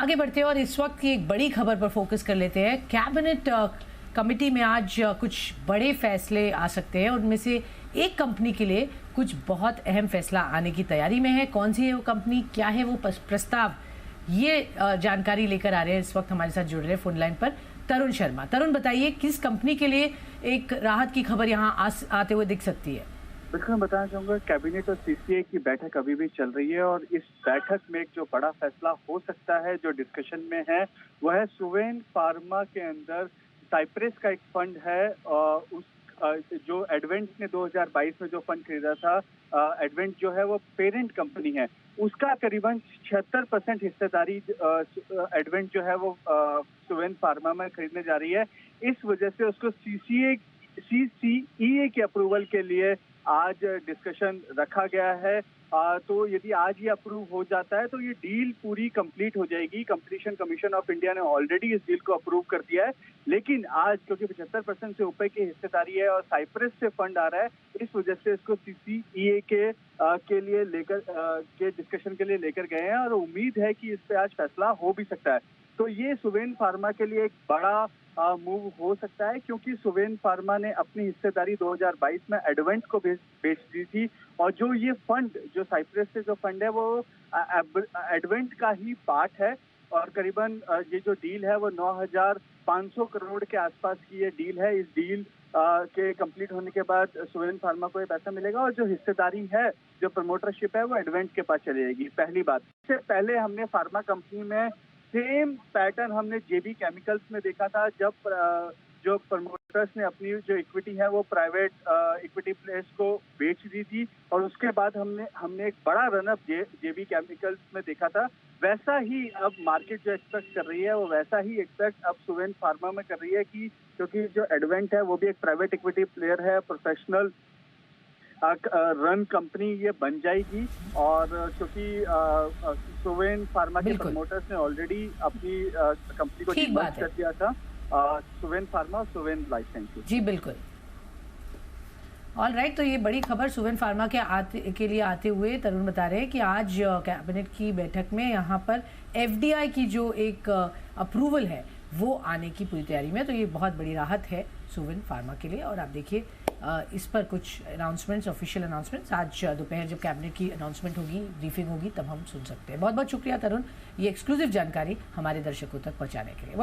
आगे बढ़ते हैं और इस वक्त की एक बड़ी खबर पर फोकस कर लेते हैं। कैबिनेट कमेटी में आज कुछ बड़े फैसले आ सकते हैं। उनमें से एक कंपनी के लिए कुछ बहुत अहम फैसला आने की तैयारी में है। कौन सी है वो कंपनी, क्या है वो प्रस्ताव, ये जानकारी लेकर आ रहे हैं। इस वक्त हमारे साथ जुड़ रहे हैं फोन लाइन पर तरुण शर्मा। तरुण, बताइए किस कंपनी के लिए एक राहत की खबर यहाँ आते हुए दिख सकती है? बिल्कुल, मैं बताना चाहूंगा कैबिनेट और सीसीए की बैठक अभी भी चल रही है और इस बैठक में एक जो बड़ा फैसला हो सकता है जो डिस्कशन में है वह है सुवेन फार्मा के अंदर साइप्रस का एक फंड है। उस जो एडवेंट ने 2022 में जो फंड खरीदा था, एडवेंट जो है वो पेरेंट कंपनी है, उसका करीबन 76% हिस्सेदारी एडवेंट जो है वो सुवेन फार्मा में खरीदने जा रही है। इस वजह से उसको सीसीईए के अप्रूवल के लिए आज डिस्कशन रखा गया है। तो यदि आज ये अप्रूव हो जाता है तो ये डील पूरी कंप्लीट हो जाएगी। कंपटीशन कमीशन ऑफ इंडिया ने ऑलरेडी इस डील को अप्रूव कर दिया है, लेकिन आज क्योंकि 75% से ऊपर की हिस्सेदारी है और साइप्रस से फंड आ रहा है, इस वजह से इसको सीसीईए के लिए लेकर के डिस्कशन के लिए लेकर गए हैं और उम्मीद है कि इस पे आज फैसला हो भी सकता है। तो ये सुवेन फार्मा के लिए एक बड़ा मूव हो सकता है, क्योंकि सुवेन फार्मा ने अपनी हिस्सेदारी 2022 में एडवेंट को बेच दी थी और जो ये फंड जो साइप्रस से जो फंड है वो एडवेंट का ही पार्ट है और करीबन ये जो डील है वो 9,500 करोड़ के आसपास की ये डील है। इस डील के कंप्लीट होने के बाद सुवेन फार्मा को ये पैसा मिलेगा और जो हिस्सेदारी है, जो प्रमोटरशिप है, वो एडवेंट के पास चली जाएगी। पहली बात। इससे पहले हमने फार्मा कंपनी में सेम पैटर्न हमने जेबी केमिकल्स में देखा था, जब जो प्रमोटर्स ने अपनी जो इक्विटी है वो प्राइवेट इक्विटी प्लेयर्स को बेच दी थी और उसके बाद हमने एक बड़ा रनअप जेबी केमिकल्स में देखा था। वैसा ही अब मार्केट जो एक्सपेक्ट कर रही है वो वैसा ही एक्सपेक्ट अब सुवेन फार्मा में कर रही है कि क्योंकि जो एडवेंट है वो भी एक प्राइवेट इक्विटी प्लेयर है, प्रोफेशनल रन कंपनी ये बन जाएगी और क्योंकि सुवेन फार्मा के प्रमोटर्स ने ऑलरेडी अपनी कंपनी को डिमर्ज कर दिया था, सुवेन फार्मा और सुवेन लाइफ साइंसेज। जी बिल्कुल। ऑल राइट, तो ये बड़ी खबर सुवेन फार्मा के लिए आते हुए तरुण बता रहे हैं कि आज कैबिनेट की बैठक में यहाँ पर एफडीआई की जो एक अप्रूवल है वो आने की पूरी तैयारी में। तो ये बहुत बड़ी राहत है सुवेन फार्मा के लिए। और आप देखिए इस पर कुछ अनाउंसमेंट्स, ऑफिशियल अनाउंसमेंट्स आज दोपहर जब कैबिनेट की अनाउंसमेंट होगी, ब्रीफिंग होगी, तब हम सुन सकते हैं। बहुत बहुत शुक्रिया तरुण, ये एक्सक्लूसिव जानकारी हमारे दर्शकों तक पहुंचाने के लिए।